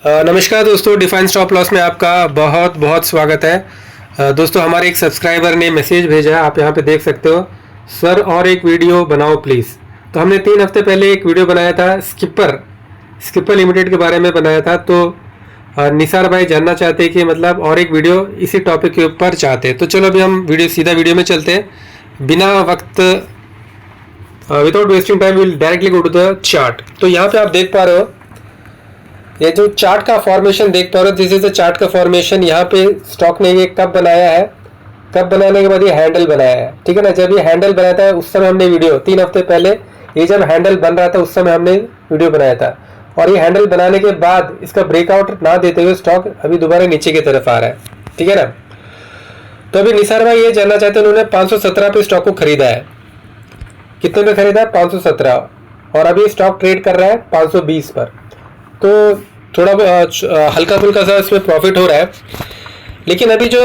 नमस्कार दोस्तों, define stop loss में आपका बहुत बहुत स्वागत है। दोस्तों, हमारे एक सब्सक्राइबर ने मैसेज भेजा है, आप यहाँ पे देख सकते हो। सर और एक वीडियो बनाओ प्लीज़। तो हमने 3 हफ्ते पहले एक वीडियो बनाया था स्किपर लिमिटेड के बारे में बनाया था। तो निसार भाई जानना चाहते हैं कि मतलब और एक वीडियो इसी टॉपिक के ऊपर चाहते हैं। तो चलो अभी हम सीधा वीडियो में चलते हैं बिना वक्त। Without wasting time will directly go to the chart. तो यहाँ पे आप देख पा रहे हो, ये जो चार्ट का फॉर्मेशन देख पा रहे हो, दिस इज द चार्ट का फॉर्मेशन। यहाँ पे स्टॉक ने ये कब बनाया है, कब बनाने के बाद ये हैंडल बनाया है। ठीक है ना। जब ये हैंडल बनाया था उस समय हमने वीडियो 3 हफ्ते पहले, ये जब हैंडल बन रहा था उस समय हमने वीडियो बनाया था। और ये हैंडल बनाने के बाद इसका ब्रेकआउट ना देते हुए स्टॉक अभी दोबारा नीचे की तरफ आ रहा है। ठीक है ना। तो अभी निसार भाई ये जानना चाहते हैं, उन्होंने 517 पे स्टॉक को खरीदा है। कितने पे खरीदा है? 517। और अभी स्टॉक ट्रेड कर रहा है 520 पर। तो थोड़ा हल्का फुल्का सा इसमें प्रॉफिट हो रहा है। लेकिन अभी जो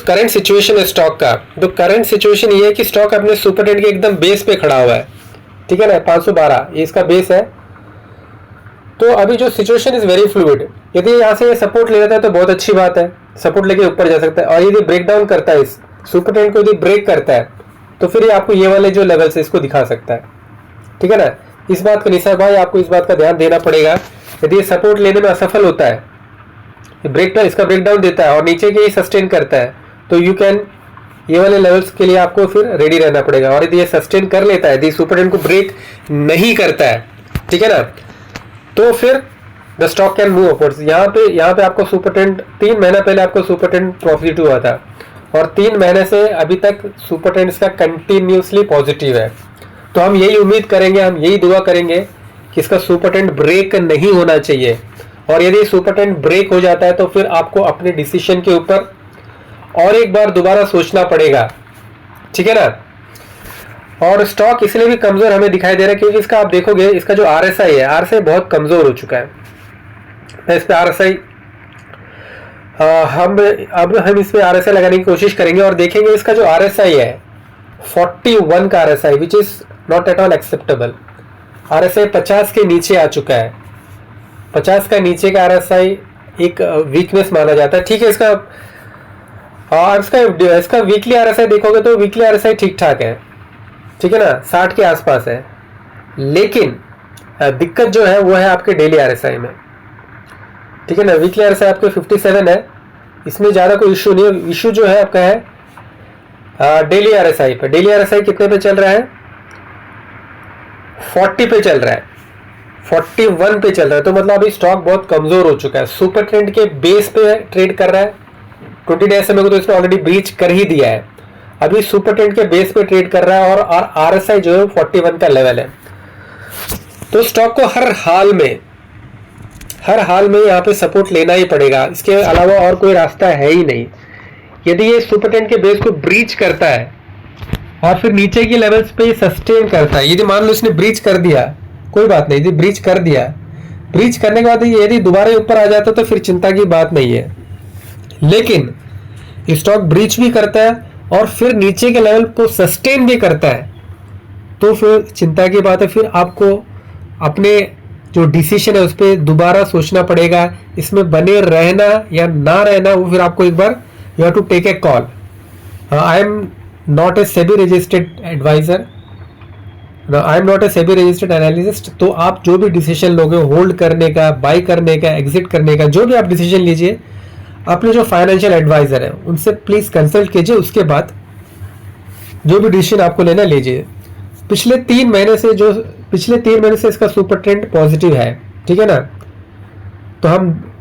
करंट सिचुएशन है स्टॉक का, तो करंट सिचुएशन ये है कि स्टॉक अपने सुपर ट्रेंड के एकदम बेस पे खड़ा हुआ है। ठीक है ना। 512 ये इसका बेस है। तो अभी जो सिचुएशन इज वेरी फ्लूइड। यदि यहाँ से ये सपोर्ट ले लेता है तो बहुत अच्छी बात है, सपोर्ट लेके ऊपर जा सकता है। और यदि ब्रेक डाउन करता है, इस सुपर ट्रेंड को यदि ब्रेक करता है, तो फिर ये आपको ये वाले जो लेवल से इसको दिखा सकता है। ठीक है ना। इस बात का निसार भाई आपको इस बात का ध्यान देना पड़ेगा। यदि ये सपोर्ट लेने में असफल होता है, इसका ब्रेकडाउन देता है और नीचे के ही सस्टेन करता है, तो यू कैन ये वाले लेवल्स के लिए आपको फिर रेडी रहना पड़ेगा। और यदि ये सस्टेन कर लेता है, यदि सुपर ट्रेंड को ब्रेक नहीं करता है, ठीक है ना, तो फिर the stock can move upwards. यहाँ पे आपको सुपर ट्रेंड 3 महीना पहले आपको सुपर ट्रेंड पॉजिटिव हुआ था और 3 महीने से अभी तक सुपर ट्रेंड इसका कंटिन्यूसली पॉजिटिव है। तो हम यही उम्मीद करेंगे, हम यही दुआ करेंगे कि इसका सुपर ट्रेंड ब्रेक नहीं होना चाहिए। और यदि सुपर ट्रेंड ब्रेक हो जाता है तो फिर आपको अपने डिसीजन के ऊपर और एक बार दोबारा सोचना पड़ेगा। ठीक है ना। और स्टॉक इसलिए भी कमजोर हमें दिखाई दे रहा है क्योंकि इसका आप देखोगे, इसका जो RSI है, RSI बहुत कमजोर हो चुका है। इस पे RSI हम इस पे RSI लगाने की कोशिश करेंगे और देखेंगे इसका जो RSI है 41 का RSI, which is not at all acceptable. RSI 50 के नीचे आ चुका है। 50 का नीचे का RSI एक वीकनेस माना जाता है। ठीक है। इसका वीकली RSI देखोगे तो वीकली RSI ठीक ठाक है। ठीक है ना, 60 के आसपास है। लेकिन दिक्कत जो है वो है आपके डेली RSI में। ठीक है ना। वीकली RSI आपके 57 है, इसमें ज़्यादा कोई इशू नहीं है। इशू जो है आपका है डेली RSI पे। डेली RSI कितने पे चल रहा है? 40 पे चल रहा है, 41 पे चल रहा है। तो मतलब अभी स्टॉक बहुत कमजोर हो चुका है। सुपर ट्रेंड के बेस पे ट्रेड कर रहा है। 20 डे SMA को तो इसने ऑलरेडी ब्रीच कर ही दिया है। अभी सुपर ट्रेंड के बेस पे ट्रेड कर रहा है और RSI जो है 41 का लेवल है। तो स्टॉक को हर हाल में यहाँ पे सपोर्ट लेना ही पड़ेगा, इसके अलावा और कोई रास्ता है ही नहीं। यदि ये सुपर ट्रेंड के बेस को ब्रीच करता है और फिर नीचे की लेवल्स पे सस्टेन करता है, यदि मान लो इसने ब्रीच कर दिया, कोई बात नहीं। यदि ब्रीच कर दिया, ब्रीच करने के बाद यदि दोबारा ऊपर आ जाता तो फिर चिंता की बात नहीं है। लेकिन स्टॉक ब्रीच भी करता है और फिर नीचे के लेवल को सस्टेन भी करता है, तो फिर चिंता की बात है। फिर आपको अपने जो डिसीजन है उस पर दोबारा सोचना पड़ेगा, इसमें बने रहना या ना रहना। वो फिर आपको एक बार you have to take a call. I am not a SEBI registered advisor, I am not a SEBI registered analyst. तो आप जो भी डिसीजन लोगे, होल्ड करने का, बाई करने का, एग्जिट करने का, जो भी आप डिसीजन लीजिए, अपने जो फाइनेंशियल एडवाइजर है उनसे प्लीज कंसल्ट कीजिए। उसके बाद जो भी डिसीजन आपको लेना लीजिए। पिछले 3 महीने से इसका सुपर ट्रेंड पॉजिटिव है। ठीक है ना। तो हम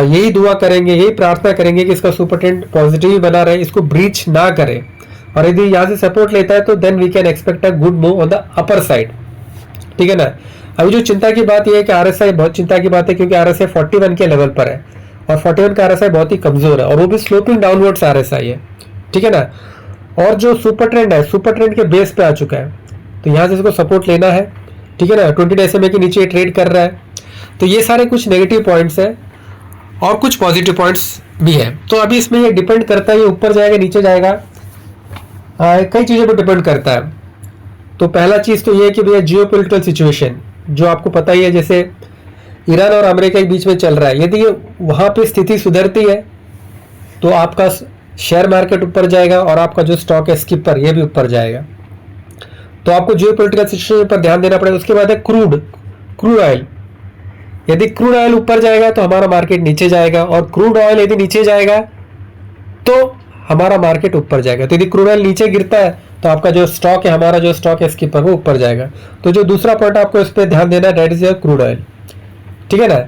यही दुआ करेंगे, यही प्रार्थना करेंगे कि इसका सुपर ट्रेंड पॉजिटिव ही बना रहे, इसको ब्रीच ना करे। और यदि यहाँ से सपोर्ट लेता है तो then we can expect a good move on the upper side. ठीक है ना। अभी जो चिंता की बात यह है कि RSI बहुत चिंता की बात है क्योंकि RSI 41 के लेवल पर है और 41 का RSI बहुत ही कमजोर है और वो भी स्लोपिंग डाउनवर्ड्स RSI है। ठीक है ना। और जो सुपर ट्रेंड है, सुपर ट्रेंड के बेस पे आ चुका है, तो यहाँ से इसको सपोर्ट लेना है। ठीक है ना। 20 डे SMA के नीचे ट्रेड कर रहा है। तो ये सारे कुछ नेगेटिव पॉइंट्स है और कुछ पॉजिटिव पॉइंट्स भी है। तो अभी इसमें ये डिपेंड करता है, ये ऊपर जाएगा नीचे जाएगा, कई चीज़ों पर डिपेंड करता है। तो पहला चीज़ तो ये है कि भैया जियोपॉलिटिकल सिचुएशन, जो आपको पता ही है, जैसे ईरान और अमेरिका के बीच में चल रहा है। यदि वहाँ पे स्थिति सुधरती है तो आपका शेयर मार्केट ऊपर जाएगा और आपका जो स्टॉक है स्किपर ये भी ऊपर जाएगा। तो आपको जियोपॉलिटिकल सिचुएशन पर ध्यान देना पड़ेगा। उसके बाद है क्रूड ऑयल। यदि क्रूड ऑयल ऊपर जाएगा तो हमारा मार्केट नीचे जाएगा, और क्रूड ऑयल यदि नीचे जाएगा तो हमारा मार्केट ऊपर जाएगा। तो यदि क्रूड ऑयल नीचे गिरता है तो आपका जो स्टॉक है, हमारा जो स्टॉक है स्किपर, वो ऊपर जाएगा। तो जो दूसरा पॉइंट आपको इस पर ध्यान देना है, दैट इज क्रूड ऑयल, ठीक है ना।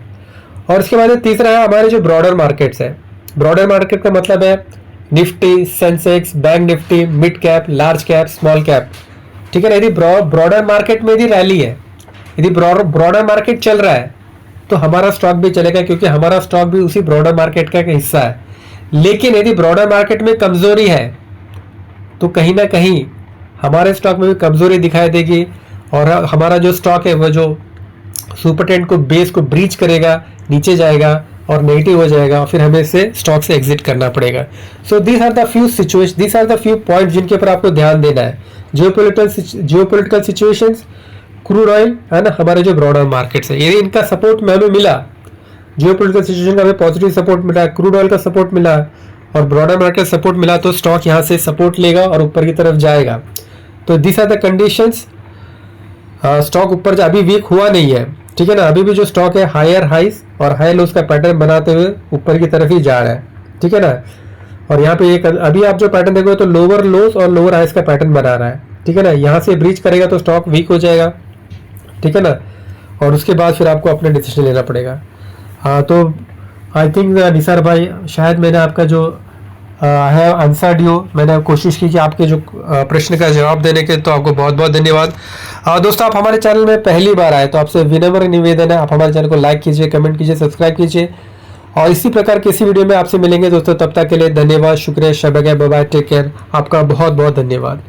और इसके बाद तीसरा है हमारे जो ब्रॉडर मार्केट्स है। ब्रॉडर मार्केट का मतलब है Nifty, Sensex, bank Nifty, mid cap, large cap, small cap, ठीक है ना। यदि ब्रॉडर मार्केट में यदि रैली है, यदि ब्रॉडर मार्केट चल रहा है तो हमारा स्टॉक भी चलेगा, क्योंकि हमारा स्टॉक भी उसी ब्रॉडर मार्केट का एक हिस्सा है। लेकिन यदि ब्रॉडर मार्केट में कमजोरी है तो कहीं ना कहीं हमारे स्टॉक में भी कमजोरी दिखाई देगी, और हमारा जो स्टॉक है वो जो सुपर ट्रेंड को, बेस को ब्रीच करेगा, नीचे जाएगा और नेगेटिव हो जाएगा, फिर हमें से स्टॉक से एग्जिट करना पड़ेगा। So these are the few situation, these are the few point जिनके ऊपर आपको ध्यान देना है। जियोपॉलिटिकल सिचुएशंस, क्रूड ऑयल है ना, हमारे जो ब्रॉडर मार्केट्स है, यदि इनका सपोर्ट में हमें मिला, जियोपॉलिटिकल सिचुएशन का हमें पॉजिटिव सपोर्ट मिला, क्रूड ऑयल का सपोर्ट मिला और ब्रॉडर मार्केट सपोर्ट मिला, तो स्टॉक यहाँ से सपोर्ट लेगा और ऊपर की तरफ जाएगा। तो this are the conditions. Stock ऊपर अभी वीक हुआ नहीं है, ठीक है ना। अभी भी जो स्टॉक है हायर हाइस और हाई लोस का पैटर्न बनाते हुए ऊपर की तरफ ही जा रहा है, ठीक है ना। और यहाँ पे एक अभी आप जो पैटर्न देखोगे तो लोअर लोस और लोअर हाइस का पैटर्न बना रहा है, ठीक है ना। यहाँ से ब्रीच करेगा तो स्टॉक वीक हो जाएगा, ठीक है ना। और उसके बाद फिर आपको अपना डिसीजन लेना पड़ेगा। हाँ, तो आई थिंक निसार भाई, शायद मैंने आपका जो है आंसर्ड यू, मैंने कोशिश की कि आपके जो प्रश्न का जवाब देने के, तो आपको बहुत बहुत धन्यवाद। दोस्तों, आप हमारे चैनल में पहली बार आए तो आपसे विनम्र निवेदन है, आप हमारे चैनल को लाइक कीजिए, कमेंट कीजिए, सब्सक्राइब कीजिए, और इसी प्रकार किसी वीडियो में आपसे मिलेंगे दोस्तों। तब तक के लिए धन्यवाद, शुक्रिया, शब, बाय बाय, टेक केयर। आपका बहुत बहुत धन्यवाद।